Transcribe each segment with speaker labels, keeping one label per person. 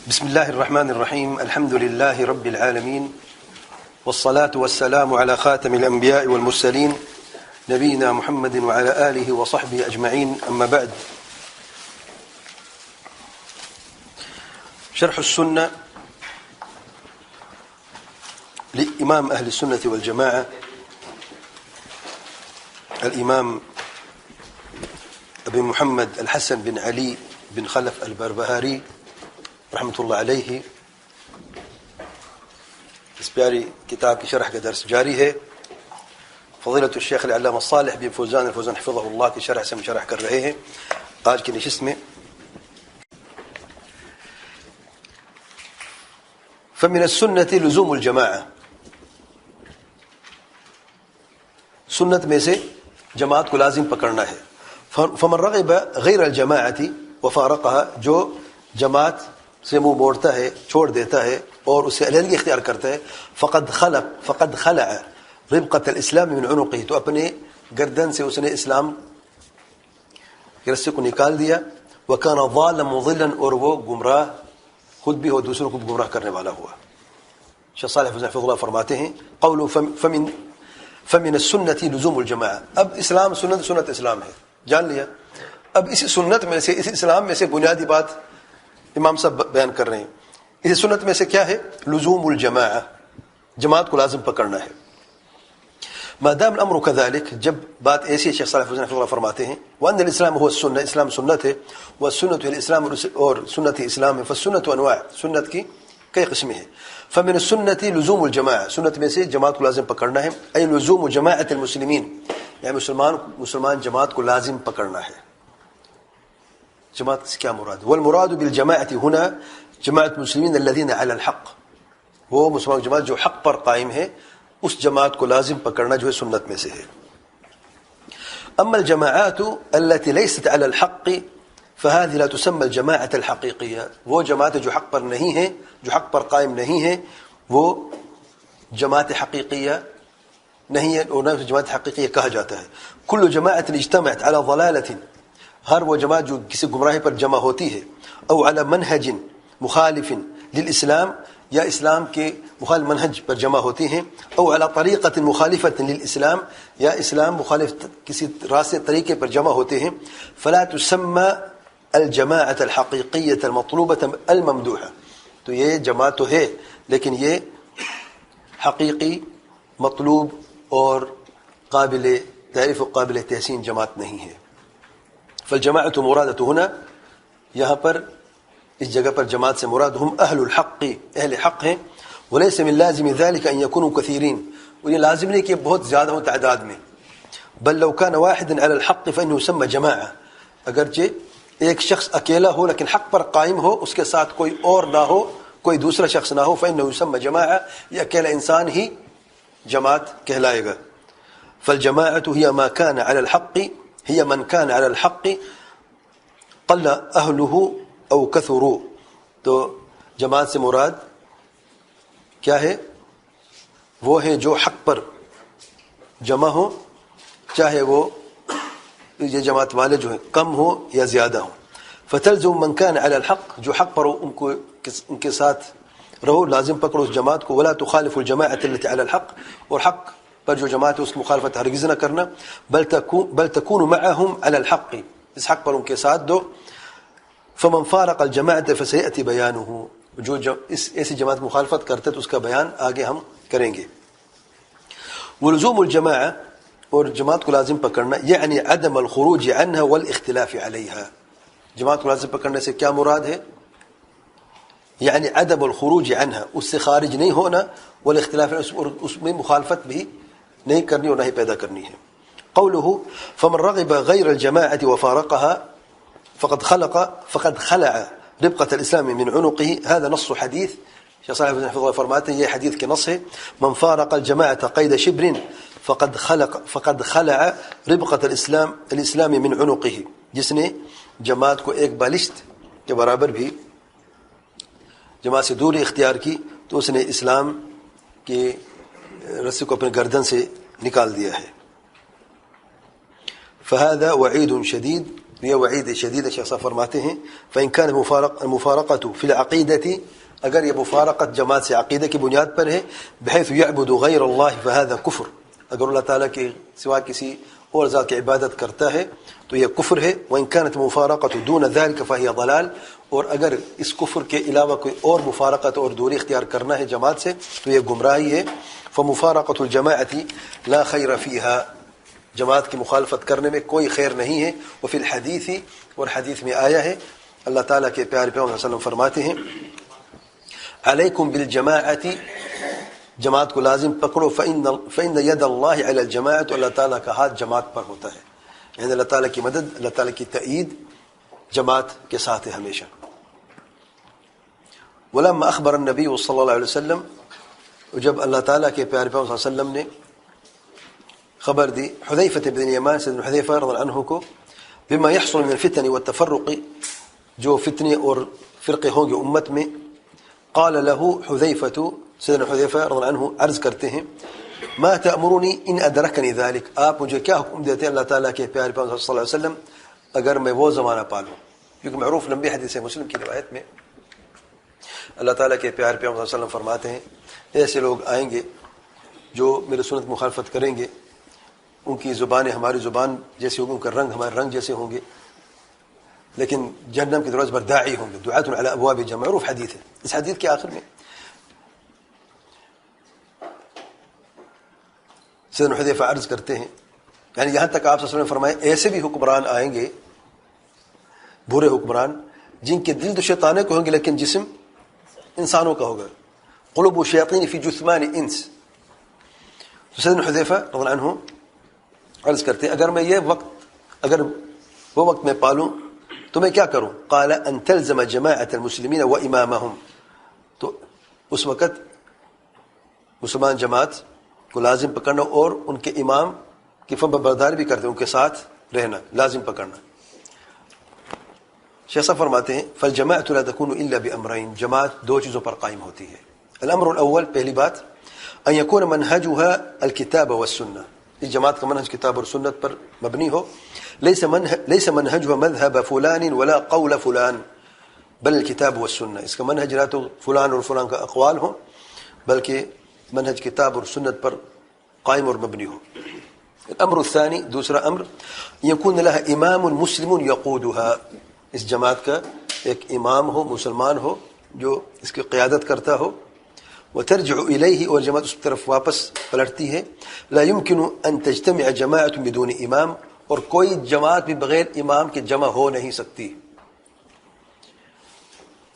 Speaker 1: بسم الله الرحمن الرحيم. الحمد لله رب العالمين، والصلاة والسلام على خاتم الأنبياء والمرسلين نبينا محمد وعلى آله وصحبه أجمعين. أما بعد، شرح السنة لإمام أهل السنة والجماعة الإمام أبي محمد الحسن بن علي بن خلف البربهاري رحمۃ اللہ علیہ. اس پیاری کتاب کی شرح کا درس جاری ہے. فضیلۃ الشیخ العلامہ صالح بن فوزان الفوزان حفظہ اللہ کی شرح سے ہم شرح کر رہے ہیں آج کی نشست میں. فمن السنة لزوم الجماعة، سنت میں سے جماعت کو لازم پکڑنا ہے. فمن رغب غیر الجماعة وفارقها، جو جماعت سے منہ موڑتا ہے، چھوڑ دیتا ہے اور اسے علیحدگی اختیار کرتا ہے، فقد خلع ربقة الاسلام من عنقه، تو اپنے گردن سے اس نے اسلام کے رسے کو نکال دیا. وكان ضالا مضلا، اور وہ گمراہ خود بھی ہو دوسروں کو گمراہ کرنے والا ہوا. شیخ صالح حفظہ اللہ فرماتے ہیں قول فمن السنة لزوم الجماعة. اب اسلام سنت اسلام ہے، جان لیا. اب اسی سنت میں سے، اس اسلام میں سے بنیادی بات امام صاحب بیان کر رہے ہیں. اس سنت میں سے کیا ہے؟ لزوم الجماعہ، جماعت کو لازم پکڑنا ہے. ما دام الامر كذلك، جب بات ایسی ہے، شیخ صالح فوزان اللہ فرماتے ہیں وان الاسلام هو السنہ، اسلام سنت ہے، والسنة هي الاسلام، اور سنت اسلام ہے. فالسنة انواع، سنت کی کئی قسمیں ہیں. فمن السنة لزوم الجماعہ، سنت میں سے جماعت کو لازم پکڑنا ہے. اي لزوم جماعة المسلمین، یعنی مسلمان جماعت کو لازم پکڑنا ہے. جماعت سے کیا مراد؟ والمراد بالجماعة هنا جماعة المسلمين الذين على الحق، وہ مسلمان جماعت جو حق پر قائم ہے، اس جماعت کو لازم پکڑنا جو ہے سنت میں سے ہے. اما الجماعات التي ليست على الحق فهذه لا تسمى الجماعة الحقيقية، وہ جماعت جو حق پر نہیں ہیں، جو حق پر قائم نہیں ہیں، وہ جماعت حقیقیہ نہیں ہے، اور نہ جماعت حقیقیہ کہا جاتا ہے. كل جماعة اجتمعت على ضلالة، ہر وہ جماعت جو کسی گمراہی پر جمع ہوتی ہے، او علی منہج مخالف للاسلام، یا اسلام کے مخالف منہج پر جمع ہوتی ہیں، او علی طریقۃ مخالفۃ للاسلام، یا اسلام مخالف کسی راستے طریقے پر جمع ہوتے ہیں، فلا تسمى الجماعۃ الحقیقیۃ المطلوبۃ الممدوحہ، تو یہ جماعت تو ہے لیکن یہ حقیقی، مطلوب اور قابل تعریف و قابل تحسین جماعت نہیں ہے. فالجماعة مرادة هنا، یہاں پر اس جگہ پر جماعت سے مراد ہم اہل الحق، اہل حق ہیں. وليس من لازم ذلك ان يكونوا كثيرين، اور یہ لازم نہیں کہ بہت زیادہ ہوں تعداد میں. بل لو كان واحدا على الحق فانه يسمى جماعة، اگرچہ ایک شخص اکیلا ہو لیکن حق پر قائم ہو، اس کے ساتھ کوئی اور نہ ہو، کوئی دوسرا شخص نہ ہو، فانه يسمى جماعة، یہ اکیلا انسان ہی جماعت کہلائے گا. فالجماعة هي ما كان على الحق، هي من كان على الحق قل اهله او كثروا. تو جماعت سے مراد کیا ہے؟ وہ ہے جو حق پر جمع ہو، چاہے وہ یہ جماعت والے جو ہیں کم ہو یا زیادہ ہوں. فتلزم من كان على الحق، جو حق پر ہو ان کے ساتھ رہو، لازم پکڑو اس جماعت کو. ولا تخالف الجماعة التي على الحق، اور حق پر جو جماعت ہے اس کی مخالفت ہرگز نہ کرنا. بل تكون معهم على الحق، اس حق پر ان کے ساتھ دو. فمن فارق الجماعة فسيأتي بيانه، جو اس ایسی جماعت مخالفت کرتے تو اس کا بیان آگے ہم کریں گے. ولزوم الجماعة، اور جماعت کو لازم پکڑنا، یعنی عدم الخروج عنها والاختلاف عليها. جماعت کو لازم پکڑنے سے کیا مراد ہے؟ یعنی عدم الخروج عنها، اس سے خارج نہیں ہونا، والاختلاف اور اس میں مخالفت بھی نہیں کرنی اور نہ ہی پیدا کرنی ہے. قوله فمن رغب غیر الجماعة وفارقها فقد خلع ربقة الاسلام من عنقه، هذا نص حديث. شیخ صالح حفظہ اللہ فرماتے ہیں یہ حدیث کے نص ہے. من فارق الجماعة قيد شبر فقد خلع ربقة الاسلام من عنقه، جس نے جماعت کو ایک بالشت کے برابر بھی جماعت سے دوری اختیار کی تو اس نے اسلام کے رسی کو اپنے گردن سے نکال دیا ہے. فهذا وعید شدید، یہ وعید شدید شیخ صاحب فرماتے ہیں فإن كان المفارقة في العقيدة، اگر یہ مفارقت جماعت سے عقیدہ کی بنیاد پر ہے، بحيث يعبد غير الله فهذا کفر، اگر اللہ تعالیٰ کے سوا کسی اور ذات کی عبادت کرتا ہے تو یہ کفر ہے. وإن كانت المفارقة دون ذلك فهي ضلال، اور اگر اس کفر کے علاوہ کوئی اور مفارقت اور دوری اختیار کرنا ہے جماعت سے تو یہ گمراہی ہے. فمفارقة الجماعة لا خیر فيها، جماعت کی مخالفت کرنے میں کوئی خیر نہیں ہے. وفي الحدیث، اور حدیث میں آیا ہے اللہ تعالیٰ کے پیارے پیغمبر صلی اللہ علیہ وسلم فرماتے ہیں علیکم بالجماعت، جماعت کو لازم پکڑو، فإن ید اللہ علی الجماعت، اللہ تعالیٰ کا ہاتھ جماعت پر ہوتا ہے، یعنی اللہ تعالیٰ کی مدد، اللہ تعالیٰ کی تائید جماعت کے ساتھ ہے ہمیشہ. ولما اخبر النبی صلی اللہ علیہ وسلم، جب اللہ تعالیٰ کے پیارے پیغمبر صلی اللہ علیہ وسلم نے خبر دی حذیفہ بن الیمان، سیدنا حذیفہ رضی اللہ عنہ کو، بما يحصل من الفتن والتفرق، جو فتنے اور فرقے ہوں گے امت میں، قال له حذیفہ، سیدنا حذیفہ رضی اللہ عنہ عرض کرتے ہیں ما تأمرنی ان ادرکنی ذلک، آپ مجھے کیا حکم دیتے ہیں اللہ تعالیٰ کے پیارے پیغمبر صلی اللہ علیہ وسلم اگر میں وہ زمانہ پالوں. کیونکہ معروف لمبی حدیث مسلم کی روایت میں اللہ تعالیٰ کے پیارے پیغمبر صلی اللہ علیہ وسلم فرماتے ہیں ایسے لوگ آئیں گے جو میرے سنت مخالفت کریں گے، ان کی زبانیں ہماری زبان جیسی ہوگی، ان کا رنگ ہمارے رنگ جیسے ہوں گے، لیکن جہنم کی دروازے پر داعی ہوں گے، دعاۃ علی ابواب جہنم، معروف حدیث ہے. اس حدیث کے آخر میں سیدنا حذیفہ عرض کرتے ہیں، یعنی یہاں تک آپ صلی اللہ علیہ وسلم نے فرمایا ایسے بھی حکمران آئیں گے، برے حکمران، جن کے دل تو شیطانوں کے ہوں گے لیکن جسم انسانوں کا ہوگا. قلوب الشیاطین فی جثمان انس. تو سیدنا حذیفہ رضی اللہ عنہ عرض کرتے ہیں اگر وہ وقت میں پالوں تو میں کیا کروں؟ قال ان تلزم جماعت المسلمین و امامہم، تو اس وقت مسلمان جماعت کو لازم پکڑنا اور ان کے امام کی فرمان برداری بھی کرتے، ان کے ساتھ رہنا لازم پکڑنا. شیخ صاحب فرماتے ہیں فالجماعت لا تكون الا بامرین، جماعت دو چیزوں پر قائم ہوتی ہے. الامر الاول، پہلی بات، ان يكون منهجها الكتاب والسنہ، اس جماعت کا منہج کتاب اور سنت پر مبنی ہو. ليس منهجها مذهب فلان ولا قول فلان بل الكتاب والسنہ، اس کا منہج نہ تو فلان اور فلان کا اقوال ہو بلکہ منہج کتاب اور سنت پر قائم اور مبنی ہو. الامر الثانی، دوسرا امر، يكون لها امام مسلم يقودها، اس جماعت کا ایک امام ہو، مسلمان ہو جو اس کی قیادت کرتا ہو. وترجع الیہ، اور جماعت اس کی طرف واپس پلٹتی ہے. لا يمكن ان تجتمع جماعت بدون امام، اور کوئی جماعت بھی بغیر امام کے جمع ہو نہیں سکتی.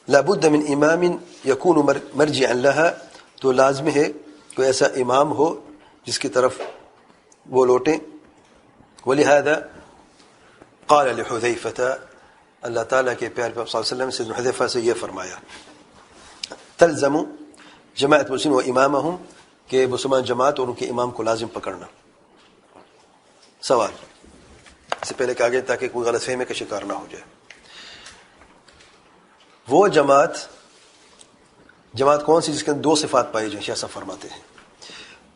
Speaker 1: لا بد من امام يكون مرجعا لها، تو لازم ہے کوئی ایسا امام ہو جس کی طرف وہ لوٹیں. ولہذا قال لحذیفہ، اللہ تعالیٰ کے پیارے پیغمبر صلی اللہ علیہ وسلم سے حذیفہ سے یہ فرمایا تلزم جماعت مسلم و امامہم، کہ مسلمان جماعت اور ان کے امام کو لازم پکڑنا. سوال اس سے پہلے کہ آگے تاکہ کوئی غلط فہمی کا شکار نہ ہو جائے، وہ جماعت کون سی جس کے اندر دو صفات پائی جائیں؟ شیخ صاحب فرماتے ہیں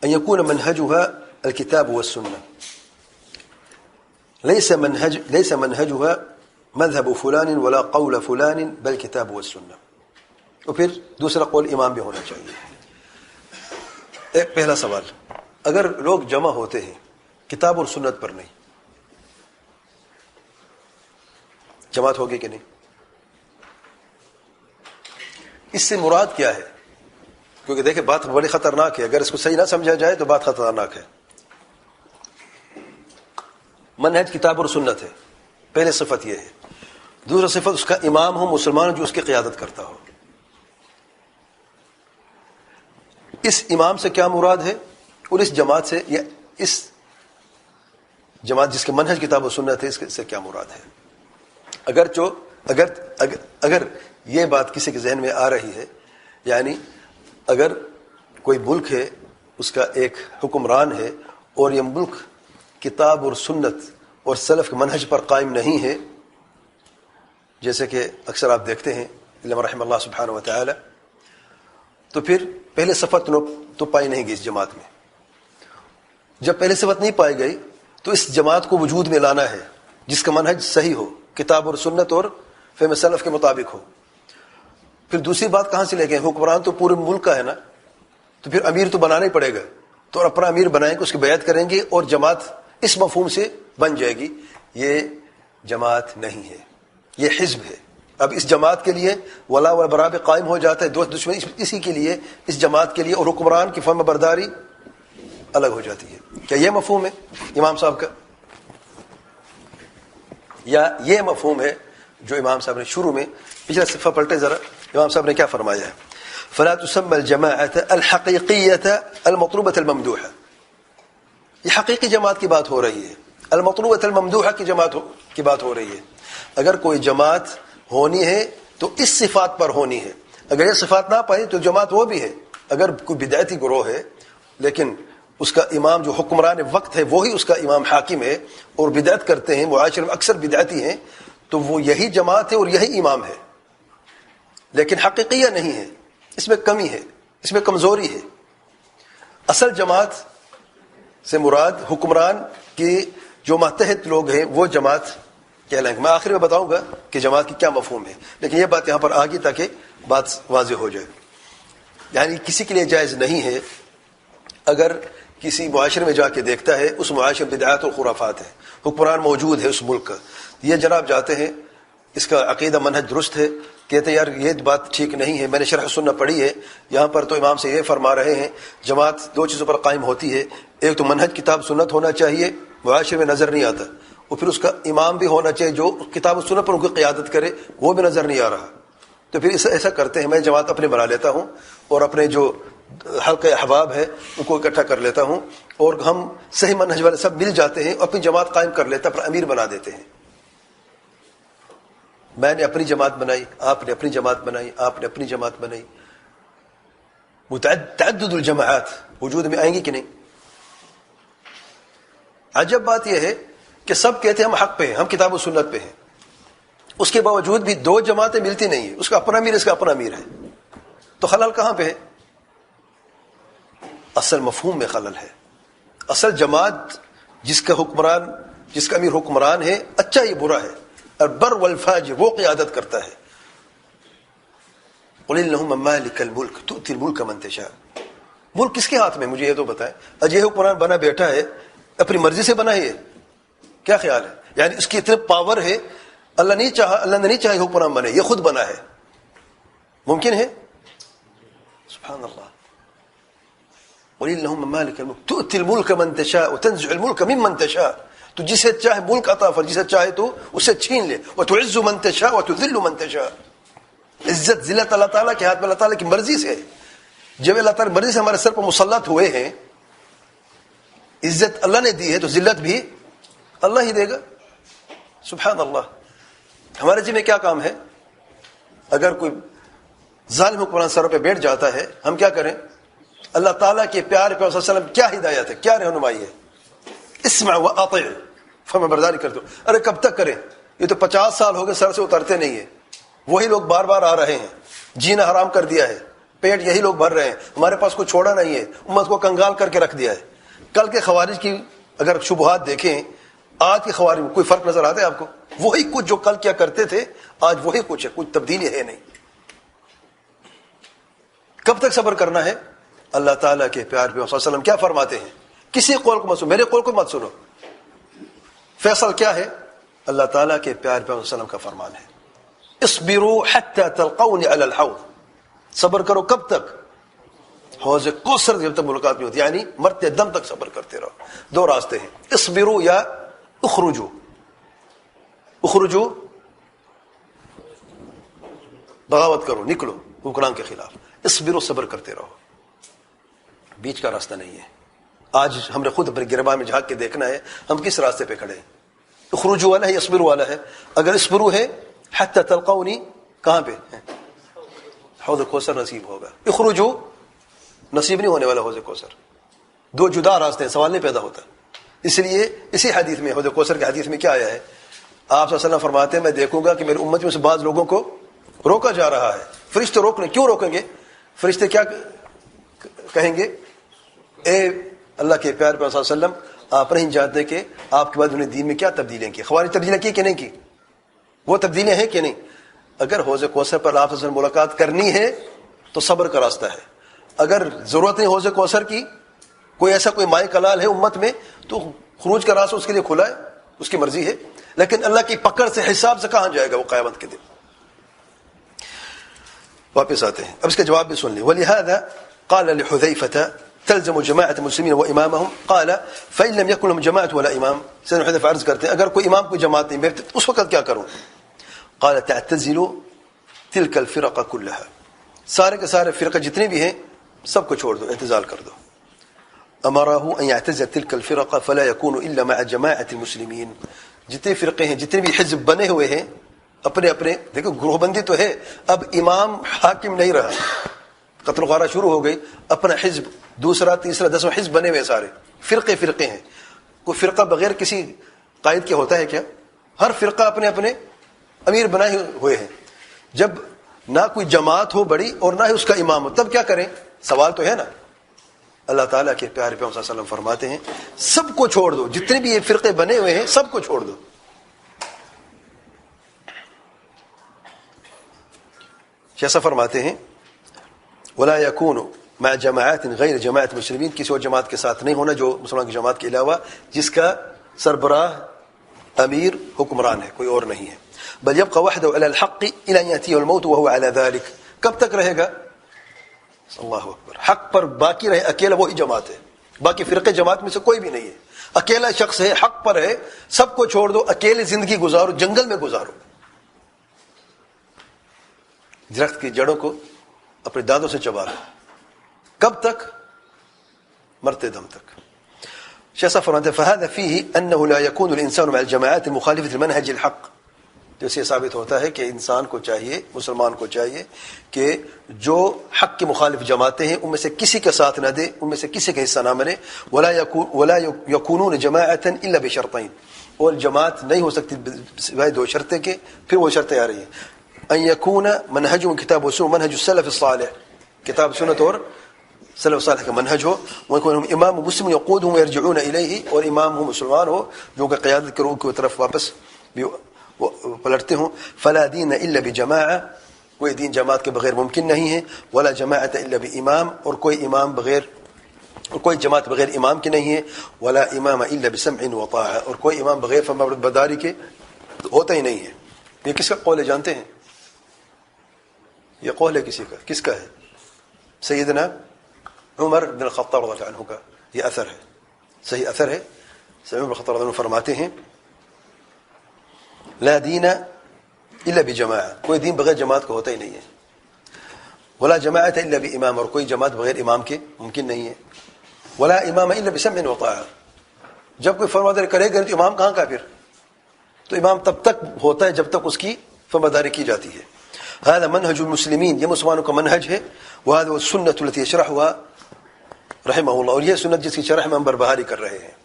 Speaker 1: ان يكون منهجها الكتاب والسنہ، ليس منهجها مذهب فلان ولا قول فلان بل کتاب والسنہ. اور پھر دوسرا قول امام بھی ہونا چاہیے. ایک پہلا سوال، اگر لوگ جمع ہوتے ہیں کتاب اور سنت پر نہیں، جماعت ہوگی کہ نہیں؟ اس سے مراد کیا ہے؟ کیونکہ دیکھیں بات بڑی خطرناک ہے، اگر اس کو صحیح نہ سمجھا جائے تو بات خطرناک ہے. منہج کتاب اور سنت ہے، پہلے صفت یہ ہے. دوسرا صفت اس کا امام ہو، مسلمان جو اس کی قیادت کرتا ہو. اس امام سے کیا مراد ہے اور اس جماعت سے، یا اس جماعت جس کے منہج کتاب و سنت ہے، اس سے کیا مراد ہے؟ اگر یہ بات کسی کے ذہن میں آ رہی ہے، یعنی اگر کوئی ملک ہے، اس کا ایک حکمران ہے اور یہ ملک کتاب اور سنت اور سلف کے منہج پر قائم نہیں ہے، جیسے کہ اکثر آپ دیکھتے ہیں الا رحم اللہ سبحانہ و تعالی، تو پھر پہلے صفت تو پائی نہیں گئی اس جماعت میں. جب پہلے صفت نہیں پائی گئی تو اس جماعت کو وجود میں لانا ہے، جس کا منہج صحیح ہو، کتاب اور سنت اور فہم سلف کے مطابق ہو. پھر دوسری بات کہاں سے لے گئے؟ حکمران تو پورے ملک کا ہے نا، تو پھر امیر تو بنانا ہی پڑے گا. تو اپنا امیر بنائیں گے، اس کی بیعت کریں گے اور جماعت اس مفہوم سے بن جائے گی. یہ جماعت نہیں ہے، یہ حزب ہے. اب اس جماعت کے لیے ولا و برا پہ قائم ہو جاتا ہے، دوست دشمنی اسی کے لیے، اس جماعت کے لیے، اور حکمران کی فرما برداری الگ ہو جاتی ہے. کیا یہ مفہوم ہے امام صاحب کا؟ یا یہ مفہوم ہے جو امام صاحب نے شروع میں، پچھلا صفحہ پلٹے ذرا، امام صاحب نے کیا فرمایا ہے؟ فلا تسمى الجماعة الحقيقية المطلوبة الممدوحة. یہ حقیقی جماعت کی بات ہو رہی ہے، المطلوبة الممدوحة کی جماعت کی بات ہو رہی ہے. اگر کوئی جماعت ہونی ہے تو اس صفات پر ہونی ہے. اگر یہ صفات نہ پائی تو جماعت وہ بھی ہے. اگر کوئی بدعتی گروہ ہے لیکن اس کا امام جو حکمران وقت ہے وہی اس کا امام حاکم ہے اور بدعت کرتے ہیں، معاشرے میں اکثر بدعتی ہیں، تو وہ یہی جماعت ہے اور یہی امام ہے، لیکن حقیقیہ نہیں ہے. اس میں کمی ہے، اس میں کمزوری ہے. اصل جماعت سے مراد حکمران کے جو ماتحت لوگ ہیں وہ جماعت کہلائیں گے. میں آخر میں بتاؤں گا کہ جماعت کی کیا مفہوم ہے، لیکن یہ بات یہاں پر آگے تاکہ بات واضح ہو جائے. یعنی کسی کے لیے جائز نہیں ہے اگر کسی معاشرے میں جا کے دیکھتا ہے اس معاشرے میں بدعات اور خرافات ہے، حکمران موجود ہے اس ملک کا، یہ جناب جاتے ہیں، اس کا عقیدہ منہج درست ہے، کہتے ہیں یار یہ بات ٹھیک نہیں ہے، میں نے شرح سنہ پڑھی ہے، یہاں پر تو امام سے یہ فرما رہے ہیں جماعت دو چیزوں پر قائم ہوتی ہے، ایک تو منہج کتاب سنت ہونا چاہیے، معاشرے میں نظر نہیں آتا، اور پھر اس کا امام بھی ہونا چاہیے جو کتاب و سنت پر ان کی قیادت کرے، وہ بھی نظر نہیں آ رہا. تو پھر ایسا کرتے ہیں، میں جماعت اپنے بنا لیتا ہوں اور اپنے جو حلقہ احباب ہے ان کو اکٹھا کر لیتا ہوں اور ہم صحیح منہج والے سب مل جاتے ہیں، اپنی جماعت قائم کر لیتا، اپنا امیر بنا دیتے ہیں. میں نے اپنی جماعت بنائی، آپ نے اپنی جماعت بنائی، آپ نے اپنی جماعت بنائی. تعدد الجماعات وجود میں آئیں گی کہ نہیں؟ عجب بات یہ ہے کہ سب کہتے ہیں ہم حق پہ ہیں، ہم کتاب و سنت پہ ہیں، اس کے باوجود بھی دو جماعتیں ملتی نہیں ہیں. اس کا اپنا امیر، اس کا اپنا امیر ہے. تو خلل کہاں پہ ہے؟ اصل مفہوم میں خلل ہے. اصل جماعت جس کا حکمران، جس کا امیر حکمران ہے، اچھا یہ برا ہے، اور بر والفاجر وہ قیادت کرتا ہے. قل اللہم مالک الملک تؤتی الملک من تشاء. ملک کس کے ہاتھ میں؟ مجھے یہ تو بتائیں. اجے حکمران بنا بیٹھا ہے، اپنی مرضی سے بنا ہے، یہ کیا خیال ہے؟ یعنی اس کی اتنی پاور ہے، اللہ نہیں چاہا، اللہ نے نہیں چاہا حکمران بنے، یہ خود بنا ہے. ممکن ہے؟ سبحان اللہ. قل اللہم مالک الملک تؤتی الملک من تشاء وتنزع الملک ممن تشاء. تو جسے چاہے ملک عطا فر، جسے چاہے تو اسے چھین لے. وتعز من تشاء وتذل من تشاء. عزت ذلت اللہ تعالیٰ کے ہاتھ میں، اللہ تعالیٰ کی مرضی سے. جب اللہ تعالیٰ مرضی سے ہمارے سر پر مسلط ہوئے ہیں، عزت اللہ نے دی ہے تو ذلت بھی اللہ ہی دے گا. سبحان اللہ. ہمارے جی میں کیا کام ہے؟ اگر کوئی ظالم حکمران سر پہ بیٹھ جاتا ہے، ہم کیا کریں؟ اللہ تعالیٰ کے پیارے پیغمبر صلی اللہ علیہ وسلم کیا ہدایت ہے، کیا رہنمائی ہے؟ اسمع واطع، فرما برداری کر دو. ارے کب تک کریں؟ یہ تو 50 سال ہو گئے سر سے اترتے نہیں ہیں. وہی لوگ بار بار آ رہے ہیں، جینا حرام کر دیا ہے، پیٹ یہی لوگ بھر رہے ہیں، ہمارے پاس کوئی چھوڑا نہیں ہے، امت کو کنگال کر کے رکھ دیا ہے. کل کے خوارج کی اگر شبہات دیکھیں، آج کے خوارج میں کوئی فرق نظر آتا ہے آپ کو؟ وہی کچھ جو کل کیا کرتے تھے آج وہی کچھ ہے، کچھ تبدیلی ہے نہیں. کب تک صبر کرنا ہے؟ اللہ تعالیٰ کے پیار پہ صلی اللہ علیہ وسلم کیا فرماتے ہیں؟ کسی قول کو مت سنو، میرے قول کو مت سنو. فیصل کیا ہے؟ اللہ تعالیٰ کے پیار پہ صلی اللہ علیہ وسلم کا فرمان ہے. اصبروا حتى تلقوني على الحوض. صبر کرو کب تک؟ حوض کوثر جب تک ملاقات نہیں ہوتی، یعنی مرتے دم تک صبر کرتے رہو. دو راستے ہیں، اصبروا یا اخرجوا. اخرجوا بغاوت کرو، نکلو حکمران کے خلاف. اصبروا صبر کرتے رہو، بیچ کا راستہ نہیں ہے. آج ہم نے خود اپنے گربان میں جھانک کے دیکھنا ہے ہم کس راستے پہ کھڑے ہیں. اخرجوا والا ہے، اصبروا والا ہے. اگر اصبروا ہے حتی تلقونی کہاں پہ؟ حوض کوثر نصیب ہوگا. اخرجوا نصیب نہیں ہونے والا حوض کوثر. دو جدا راستے ہیں، سوال نہیں پیدا ہوتا. اس لیے اسی حدیث میں، حوض کوثر کی حدیث میں کیا آیا ہے؟ آپ صلی اللہ علیہ وسلم فرماتے ہیں میں دیکھوں گا کہ میری امت میں سے بعض لوگوں کو روکا جا رہا ہے. فرشتے روکنے، کیوں روکیں گے؟ فرشتے کیا کہیں گے؟ اے اللہ کے پیارے پیغمبر صلی اللہ علیہ وسلم، آپ نہیں جانتے کہ آپ کے بعد انہیں دین میں کیا تبدیلیاں کی. خوارج تبدیلیاں کی کہ نہیں کی؟ وہ تبدیلیاں ہیں کہ نہیں؟ اگر حوض کوثر پر آپ سے ملاقات کرنی ہے تو صبر کا راستہ ہے. اگر ضرورت نہیں حوض کوثر کی، کوئی ایسا کوئی مائع کلال ہے امت میں، تو خروج کا راستہ اس کے لیے کھلا ہے، اس کی مرضی ہے. لیکن اللہ کی پکڑ سے، حساب سے کہاں جائے گا وہ قیامت کے دن؟ واپس آتے ہیں. اب اس کا جواب بھی سن لیں. وَلِهَذَا قَالَ لِحُذَيْفَةَ تلزم جماعت المسلمین وامامهم قال فإن لم يكن لهم جماعت ولا امام. سیدنا حذیفہ عرض کرتے ہیں اگر کوئی امام کوئی جماعت نہیں بیٹھتے اس وقت کیا کروں؟ قال تعتزل تلك الفرق كلها. سارے کے سارے فرقے جتنے بھی ہیں سب کو چھوڑ دو، اعتزال کر دو. امره ان يعتزل تلك الفرق فلا يكون الا مع جماعت المسلمین. جتنے فرقے ہیں، جتنے بھی حزب بنے ہوئے ہیں اپنے اپنے، دیکھو گروہ بندی تو ہے، اب امام حاکم نہیں رہا، قتل و غارہ شروع ہو گئی، اپنا حزب دوسرا تیسرا 10واں حزب بنے ہوئے، سارے فرقے ہیں. کوئی فرقہ بغیر کسی قائد کے ہوتا ہے کیا؟ ہر فرقہ اپنے اپنے امیر بنائے ہوئے ہیں. جب نہ کوئی جماعت ہو بڑی اور نہ ہی اس کا امام ہو، تب کیا کریں؟ سوال تو ہے نا. اللہ تعالیٰ کے پیارے پیغمبر صلی اللہ علیہ وسلم فرماتے ہیں سب کو چھوڑ دو، جتنے بھی یہ فرقے بنے ہوئے ہیں سب کو چھوڑ دو. جیسا فرماتے ہیں ولا يكون مع جماعات غیر جماعت مسلمین، کسی اور جماعت کے ساتھ نہیں ہونا جو مسلمان کی جماعت کے علاوہ، جس کا سربراہ امیر حکمران ہے، کوئی اور نہیں ہے. بل يبقى وحده على الحق الى ان ياتيه الموت وهو على ذلك. کب تک رہے گا؟ اللہ اکبر. حق پر باقی رہے، اکیلا وہی جماعت ہے، باقی فرقے جماعت میں سے کوئی بھی نہیں ہے. اکیلا شخص ہے، حق پر ہے، سب کو چھوڑ دو، اکیلے زندگی گزارو، جنگل میں گزارو، درخت کی جڑوں کو اپنے دانتوں سے چبا لو. کب تک؟ مرتے دم تک. شیخ فرماتے ہیں فهذا فيه انه لا يكون الانسان مع الجماعات المخالفه لمنهج الحق. تو اس سے ثابت ہوتا ہے کہ انسان کو چاہیے، مسلمان کو چاہیے کہ جو حق کے مخالف جماعتیں ہیں ان میں سے کسی کا ساتھ نہ دے، ان میں سے کسی کا حصہ نہ بنے. ولا يكونون جماعه الا بشرطين. اور جماعت نہیں ہو سکتی سوائے دو شرطیں کے. پھر وہ شرطیں آ رہی ہیں. ان يكون منهجهم كتاب وسنة منهج السلف الصالح، کتاب سنت اور سلف صالح کا منہج ہو. ويكون امام مسلم يقودهم ويرجعون اليه، اور امام ہو مسلمان ہو جو کہ قیادت کرو کی طرف واپس بھی پلٹتے ہوں. فلا دین الا بجماعه، کوئی دین جماعت کے بغیر ممکن نہیں ہے. ولا جماعت الا بامام، اور کوئی امام بغیر، اور کوئی جماعت بغیر امام کی نہیں ہے. ولا امام الا بسمع وطاعه، اور کوئی امام بغیر فرمانبرداری کے ہوتا ہی نہیں ہے. یہ کس کا قول ہے جانتے ہیں؟ یہ قول ہے کسی کا، کس کا ہے؟ سیدنا عمر بن الخطاب رضی اللہ عنہ کا یہ اثر ہے، صحیح اثر ہے. سیدنا عمر بن الخطاب رضی اللہ عنہ فرماتے ہیں لا دین الا بجماعہ، کوئی دین بغیر جماعت کا ہوتا ہی نہیں ہے. ولا جماعت الا بامام، اور کوئی جماعت بغیر امام کے ممکن نہیں ہے. ولا امام الا بسمع وطاعہ، جب کوئی فرمانبرداری کرے گا تو امام کہاں کا؟ پھر تو امام تب تک ہوتا ہے جب تک اس کی فرمانبرداری کی جاتی ہے. هذا منهج المسلمین، یہ مسلمانوں کا منہج ہے. وهذا السنة التي يشرحها رحمه الله، اور یہ سنت جس کی شرح میں ہم بربہاری کر رہے ہیں.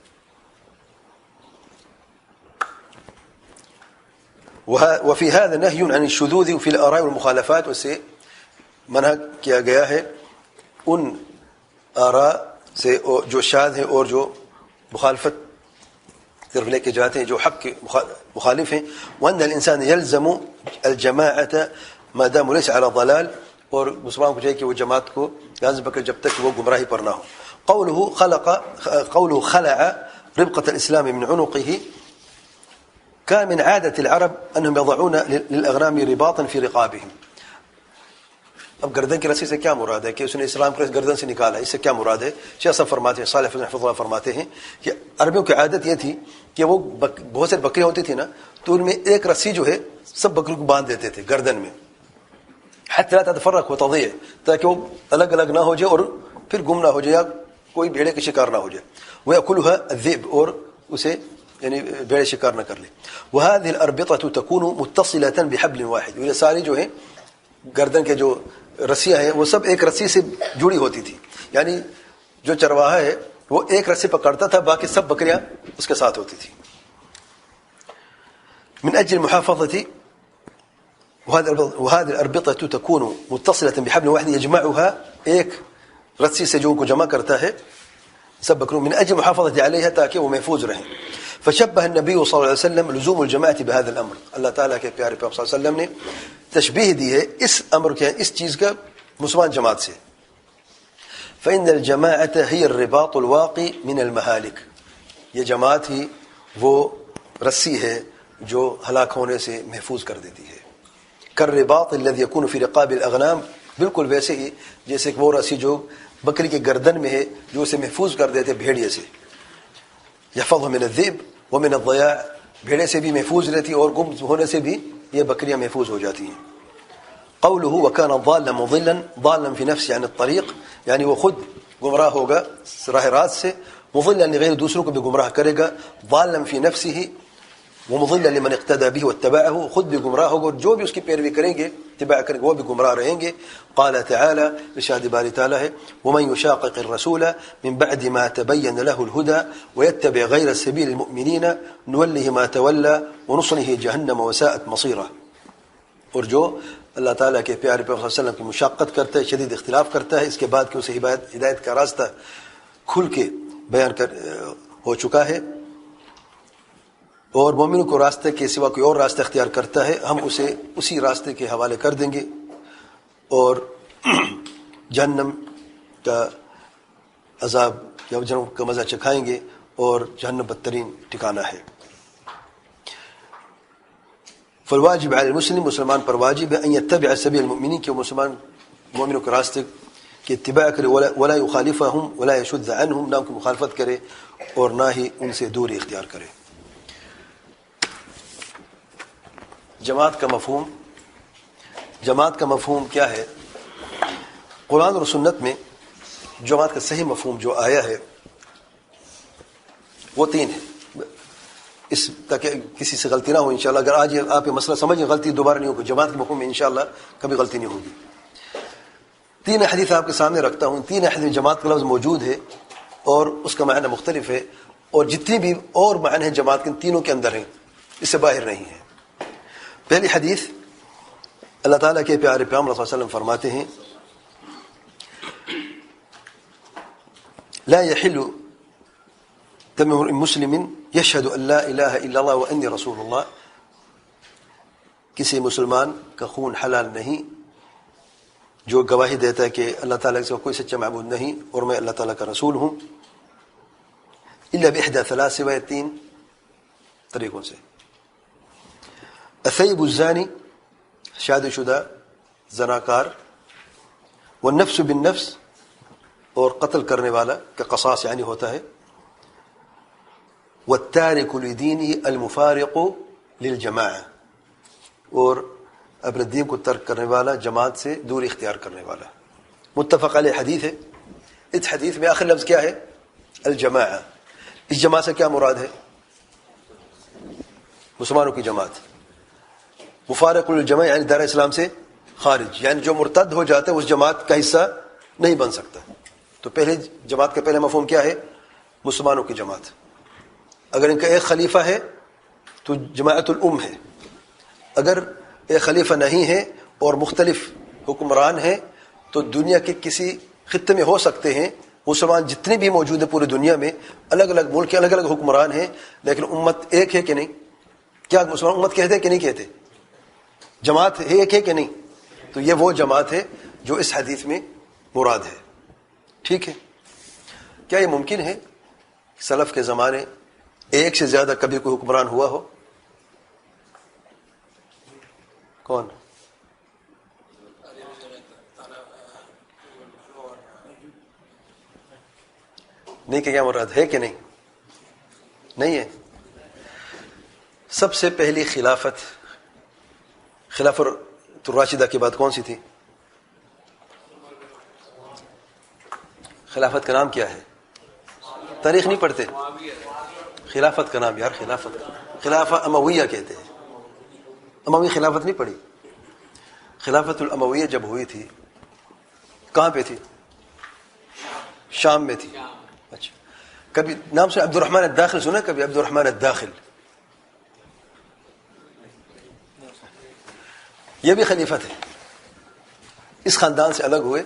Speaker 1: وفي هذا نهي عن الشذوذ في الآراء والمخالفات، وسے منع کیا گیا ہے ان آراء سے جو شاذ ہیں اور جو مخالفت طرف لے کے جاتے ہیں، جو حق کے مخالف ہیں. وأن الإنسان يلزم الجماعة ما دام ليس على ضلال، اور مسلمان کو چاہیے کہ وہ جماعت کو لازم پکڑے جب تک وہ گمراہی پر نہ ہو. قوله خلع ربقة الإسلام من عنقه، كان من عادة العرب أنهم يضعون للأغنام رباطا في رقابهم. اب گردن کی رسی سے کیا مراد ہے کہ اس نے اسلام کو گردن سے نکالا، اس سے کیا مراد ہے؟ شیخ صاحب فرماتے ہیں، صالح حفظ اللہ فرماتے ہیں کہ عربیوں کی عادت یہ تھی کہ وہ بہت ساری بکریاں ہوتی تھی نا، تو ان میں ایک رسی جو ہے سب بکریوں کو باندھ دیتے تھے گردن میں، حتى لا تتفرق وتضيع، تاکہ وہ الگ الگ نہ ہو جائے اور پھر گم نہ ہو جائے یا کوئی بھیڑے کا شکار نہ ہو جائے. ويأكلها الذئب، اور اسے یعنی بھیڑے شکار نہ کر لے. وهذه الأربطة تكون متصلة بحبل واحد، یہ ساری جو ہیں گردن کے جو رسیاں ہیں وہ سب ایک رسی سے جڑی ہوتی تھی. یعنی جو چرواہا ہے وہ ایک رسی پکڑتا تھا، باقی سب بکریاں اس کے ساتھ ہوتی تھی. من أجل المحافظة، وهذه الأربطة تكون متصلة بحبل واحد يجمعها، ایک رسی سے جو ان کو جمع کرتا ہے. سب بکروں من اجل محافظة عليها تاکہ وہ محفوظ رہیں. فشبه النبي صلی اللہ علیہ وسلم لزوم الجماعة بهذا الامر. اللہ تعالیٰ کے پیارے پیغمبر صلی اللہ علیہ وسلم نے تشبیہ دی ہے اس امر کے اس چیز کا مسلمان جماعت سے. فإن الجماعة هي الرباط الواقي من المهالك. یہ جماعت ہی وہ رسی ہے جو ہلاک ہونے سے محفوظ کر دیتی ہے. كالرباط الذي يكون في رقاب الاغنام. بالکل ویسے ہی جیسے کہ وہ رسی جو بکری کے گردن میں ہے جو اسے محفوظ کر دیتے بھیڑیے سے. يحفظه من الذئب ومن الضياع. بھیڑے سے بھی محفوظ رہتی اور گم ہونے سے بھی یہ بکریاں محفوظ ہو جاتی ہیں. قوله وكان ضالا مضلا. ضالا في نفسه عن الطريق یعنی وہ خود گمراہ ہوگا راہ راست سے. مضلا غیر دوسروں کو بھی گمراہ کرے گا. ضالا في نفسه ومضلا لمن اقتدى به واتبعه. خود بھی گمراہ ہوگا اور جو بھی اس کی پیروی کریں گے اتباع کریں گے وہ بھی گمراہ رہیں گے. قال تعالی ارشاد باری تعالی ہے ومن يشاقق الرسول من بعد ما تبين له الهدى ويتبع غير سبيل المؤمنين نوله ما تولى ونصله جهنم وساءت مصيره. اور جو اللہ تعالیٰ کے پیارے پیغمبر صلی اللہ علیہ وسلم کی مشاقت کرتا ہے شدید اختلاف کرتا ہے اس کے بعد کہ اسے ہدایت کا راستہ کھل کے بیان ہو چکا ہے اور مومنوں کو راستے کے سوا کوئی اور راستہ اختیار کرتا ہے ہم اسے اسی راستے کے حوالے کر دیں گے اور جہنم کا عذاب یا جہنم کا مزہ چکھائیں گے اور جہنم بدترین ٹھکانہ ہے. فالواجب علی المسلم مسلمان پر واجب ہے ان يتبع سبیل المؤمنین کہ مسلمان مومنوں کے راستے کی اتباع کرے ولا يخالفهم ولا يشذ عنهم نہ ان کی مخالفت کرے اور نہ ہی ان سے دوری اختیار کرے. جماعت کا مفہوم کیا ہے؟ قرآن اور سنت میں جماعت کا صحیح مفہوم جو آیا ہے وہ تین ہے. اس تاکہ کسی سے غلطی نہ ہو انشاءاللہ. اگر آج آپ یہ مسئلہ سمجھیں غلطی دوبارہ نہیں ہوگی. جماعت کے مفہوم میں انشاءاللہ کبھی غلطی نہیں ہوگی. تین حدیث آپ کے سامنے رکھتا ہوں. تین حدیث میں جماعت کا لفظ موجود ہے اور اس کا معنی مختلف ہے اور جتنی بھی اور معنی ہیں جماعت کے تینوں کے اندر ہیں اس سے باہر نہیں ہے. پہلی حدیث اللہ تعالیٰ کے پیارے پیغمبر صلی اللہ علیہ وسلم فرماتے ہیں لا يحل دم امرئ مسلم يشهد ان لا اله الا الله واني رسول الله. کسی مسلمان کا خون حلال نہیں جو گواہی دیتا ہے کہ اللہ تعالیٰ کے سوا کوئی سچا معبود نہیں اور میں اللہ تعالیٰ کا رسول ہوں الا باحدى ثلاث سوائے تین طریقوں سے. الثیب الزانی شادی شدہ زناکار. والنفس بالنفس اور قتل کرنے والا کا قصاص یعنی ہوتا ہے. والتارک لدینہ المفارق للجماعہ اور اپنے دین کو ترک کرنے والا جماعت سے دوری اختیار کرنے والا. متفق علیہ حدیث ہے. اس حدیث میں آخر لفظ کیا ہے؟ الجماعہ. اس جماعت سے کیا مراد ہے؟ مسلمانوں کی جماعت. مفارق للجماعہ یعنی دار اسلام سے خارج یعنی جو مرتد ہو جاتا ہے اس جماعت کا حصہ نہیں بن سکتا. تو پہلے جماعت کا پہلا مفہوم کیا ہے؟ مسلمانوں کی جماعت. اگر ان کا ایک خلیفہ ہے تو جماعت الام ہے. اگر ایک خلیفہ نہیں ہے اور مختلف حکمران ہیں تو دنیا کے کسی خطے میں ہو سکتے ہیں. مسلمان جتنے بھی موجود ہیں پوری دنیا میں الگ الگ ملک کے الگ الگ حکمران ہیں لیکن امت ایک ہے کہ نہیں؟ کیا مسلمان امت کہتے ہیں کہ نہیں کہتے؟ جماعت ایک ہے کہ نہیں؟ تو یہ وہ جماعت ہے جو اس حدیث میں مراد ہے. ٹھیک ہے. کیا یہ ممکن ہے سلف کے زمانے ایک سے زیادہ کبھی کوئی حکمران ہوا ہو؟ کون؟ نہیں کہ کیا مراد ہے کہ نہیں؟ نہیں ہے. سب سے پہلی خلافت الراشدہ کے بعد کون سی تھی؟ خلافت کا نام کیا ہے؟ تاریخ نہیں پڑھتے؟ خلافت کا نام یار خلافہ امویہ کہتے ہیں. اموی خلافت نہیں پڑھی. خلافت الامویہ جب ہوئی تھی کہاں پہ تھی؟ شام میں تھی. اچھا کبھی نام سے عبد الرحمن الداخل سنا؟ کبھی عبد الرحمن الداخل؟ یہ بھی خلیفت ہے. اس خاندان سے الگ ہوئے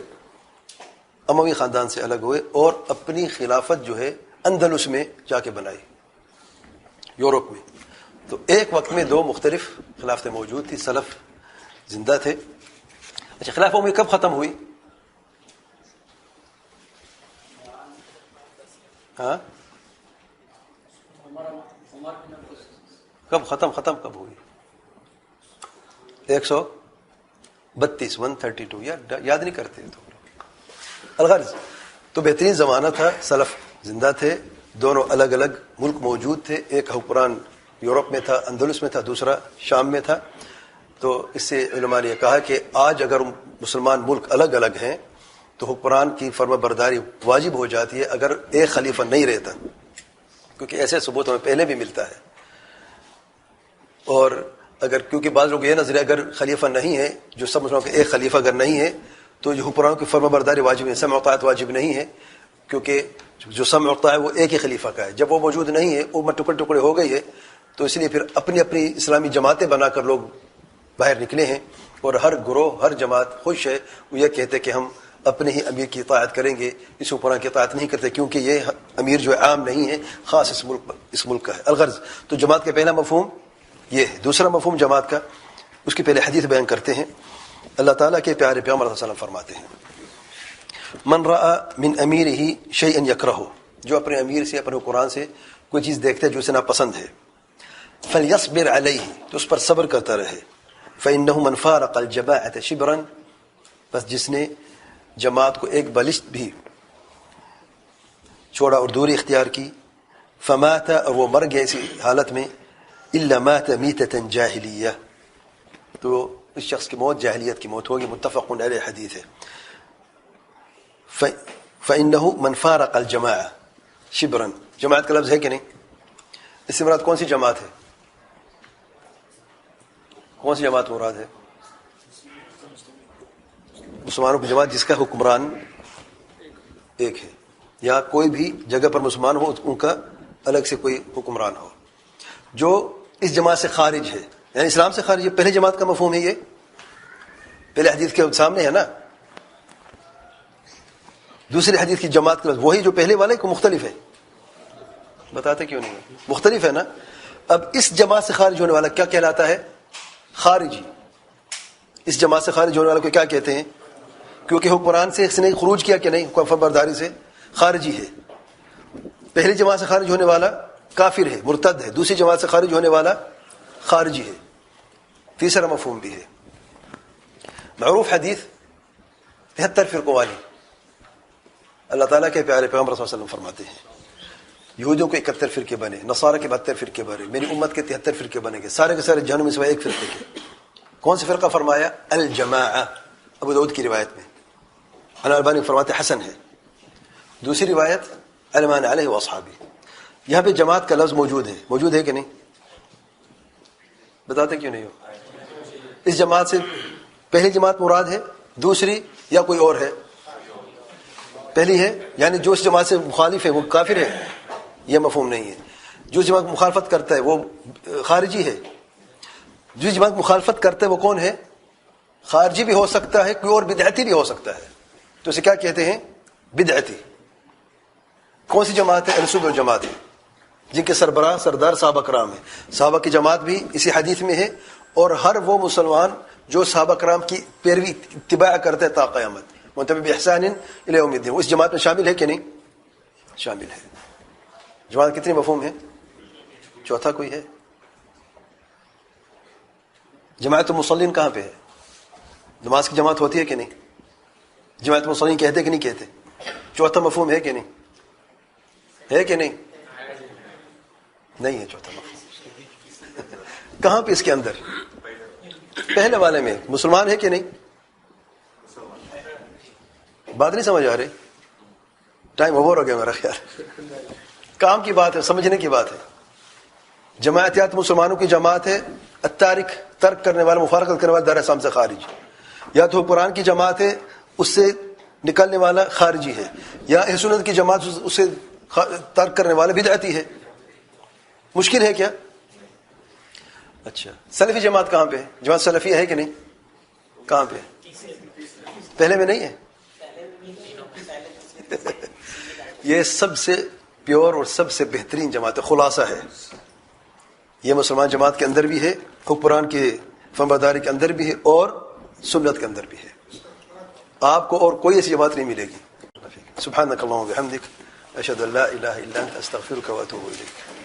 Speaker 1: اموی خاندان سے الگ ہوئے اور اپنی خلافت جو ہے اندلس میں جا کے بنائی، یورپ میں. تو ایک وقت میں دو مختلف خلافتیں موجود تھی، سلف زندہ تھے. اچھا، خلافت اموی کب ختم ہوئی؟ ہاں کب ختم کب ہوئی؟ 132 132 یاد نہیں کرتے تو. الغرض تو بہترین زمانہ تھا، سلف زندہ تھے، دونوں الگ الگ ملک موجود تھے. ایک حکمران یورپ میں تھا، اندلس میں تھا، دوسرا شام میں تھا. تو اس سے علماء نے کہا کہ آج اگر مسلمان ملک الگ الگ ہیں تو حکمران کی فرما برداری واجب ہو جاتی ہے اگر ایک خلیفہ نہیں رہتا، کیونکہ ایسے ثبوت ہمیں پہلے بھی ملتا ہے. اور اگر کیونکہ بعض لوگ یہ نظریہ اگر خلیفہ نہیں ہے، جو سب مسلمانوں کے ایک خلیفہ اگر نہیں ہے تو جو حکمرانوں کی فرما برداری واجب نہیں، سمع و طاعت واجب نہیں ہے، کیونکہ جو سمع و طاعت ہے وہ ایک ہی خلیفہ کا ہے. جب وہ موجود نہیں ہے، امت ٹکڑے ٹکڑے ہو گئی ہے، تو اس لیے پھر اپنی اپنی اسلامی جماعتیں بنا کر لوگ باہر نکلے ہیں. اور ہر گروہ، ہر جماعت خوش ہے، وہ یہ کہتے کہ ہم اپنے ہی امیر کی اطاعت کریں گے، اس حکمران کی اطاعت نہیں کرتے، کیونکہ یہ امیر جو عام نہیں ہے، خاص اس ملک کا ہے. الغرض تو جماعت کا پہلا مفہوم یہ ہے. دوسرا مفہوم جماعت کا، اس کی پہلے حدیث بیان کرتے ہیں. اللہ تعالیٰ کے پیارے پیغمبر صلی اللہ علیہ وسلم فرماتے ہیں، من رأى من اميره شيئا يكرهه، جو اپنے امیر سے، اپنے قرآن سے کوئی چیز دیکھتا ہے جو اسے ناپسند ہے، فليصبر عليه، تو اس پر صبر کرتا رہے. فإنه من فارق الجماعة شبرا، بس جس نے جماعت کو ایک بلشت بھی چھوڑا اور دوری اختیار کی، فمات، اور وہ مر گیا اسی حالت میں، الا مات میتة جاہلیہ، تو اس شخص کی موت جاہلیت کی موت ہوگی. متفق علیہ حدیث ہے. فإنه من فارق الجماعة شبرا، جماعت کا لفظ ہے کہ نہیں؟ اس سے مراد کون سی جماعت ہے؟ کون سی جماعت مراد ہے؟ مسلمانوں کی جماعت جس کا حکمران ایک ہے، یا کوئی بھی جگہ پر مسلمان ہو ان کا الگ سے کوئی حکمران ہو. جو اس جماعت سے خارج ہے، یعنی اسلام سے خارج ہے، پہلے جماعت کا مفہوم ہے. یہ پہلے حدیث کے سامنے ہے نا. دوسری حدیث کی جماعت کا وہی جو پہلے والے کو مختلف ہے، بتاتے کیوں نہیں ہے؟ مختلف ہے نا. اب اس جماعت سے خارج ہونے والا کیا کہلاتا ہے؟ خارجی. اس جماعت سے خارج ہونے والے کو کیا کہتے ہیں؟ کیونکہ حکمران سے اس نے خروج کیا کہ نہیں، حکم برداری سے، خارجی ہے. پہلی جماعت سے خارج ہونے والا کافر ہے، مرتد ہے. دوسری جماعت سے خارج ہونے والا خارجی ہے. تیسرا مفہوم بھی ہے. معروف حدیث 73 فرقوں والی، اللہ تعالیٰ کے پیارے پیغمبر صلی اللہ علیہ وسلم فرماتے ہیں یہودیوں کو 71 فرقے بنے، نصارہ کے 72 فرقے بنے، میری امت کے 73 فرقے بنے گے، سارے کے سارے جہنم میں سوائے ایک فرقے کے. کون سے فرقہ فرمایا؟ الجماعہ. ابو داؤد کی روایت میں، البانی فرماتے حسن ہے. دوسری روایت المان علیہ واصحابہ. یہاں پہ جماعت کا لفظ موجود ہے کہ نہیں؟ بتاتے کیوں نہیں ہو؟ اس جماعت سے پہلی جماعت مراد ہے، دوسری یا کوئی اور ہے؟ پہلی ہے، یعنی جو اس جماعت سے مخالف ہے وہ کافر ہے، یہ مفہوم نہیں ہے. جو جماعت مخالفت کرتا ہے وہ خارجی ہے. جو جماعت مخالفت کرتا ہے وہ کون ہے؟ خارجی بھی ہو سکتا ہے، کوئی اور بدعتی بھی ہو سکتا ہے. تو اسے کیا کہتے ہیں؟ بدعتی. کون سی جماعت ہے؟ اہل والجماعت ہے، جن کے سردار صحابہ کرام ہیں. صحابہ کی جماعت بھی اسی حدیث میں ہے، اور ہر وہ مسلمان جو صحابہ کرام کی پیروی اتباع کرتے تا قیامت، متبع باحسان الی یوم الدین، اس جماعت میں شامل ہے کہ نہیں؟ شامل ہے. جماعت کتنی مفہوم ہے؟ چوتھا کوئی ہے؟ جماعت المصلین کہاں پہ ہے؟ نماز کی جماعت ہوتی ہے کہ نہیں؟ جماعت المصلین کہتے کہ نہیں کہتے؟ چوتھا مفہوم ہے کہ نہیں؟ ہے کہ نہیں؟ نہیں ہے چوتھا مفہوم. کہاں پہ اس کے اندر؟ پہلے والے میں مسلمان ہے کہ نہیں؟ بات نہیں سمجھ آ رہی؟ ٹائم اوور ہو گیا میرا خیال. کام کی بات ہے، سمجھنے کی بات ہے. جماعتیات مسلمانوں کی جماعت ہے، التارک، ترک کرنے والا، مفارقت کرنے والا دار اسلام سے خارج. یا تو قرآن کی جماعت ہے، اس سے نکلنے والا خارجی ہے، یا اہل سنت کی جماعت اس سے ترک کرنے والا بدعتی ہے. مشکل ہے کیا؟ اچھا، سلفی جماعت کہاں پہ ہے؟ جماعت سلفی ہے کہ نہیں؟ کہاں پہ؟ پہلے میں نہیں ہے. یہ سب سے پیور اور سب سے بہترین جماعت خلاصہ ہے. یہ مسلمان جماعت کے اندر بھی ہے، حکمران کے فرمانبرداری کے اندر بھی ہے، اور سنت کے اندر بھی ہے. آپ کو اور کوئی ایسی جماعت نہیں ملے گی. سبحانک اللہم و بحمدک، اشہد ان لا الہ الا انت، استغفرک و اتوب الیک.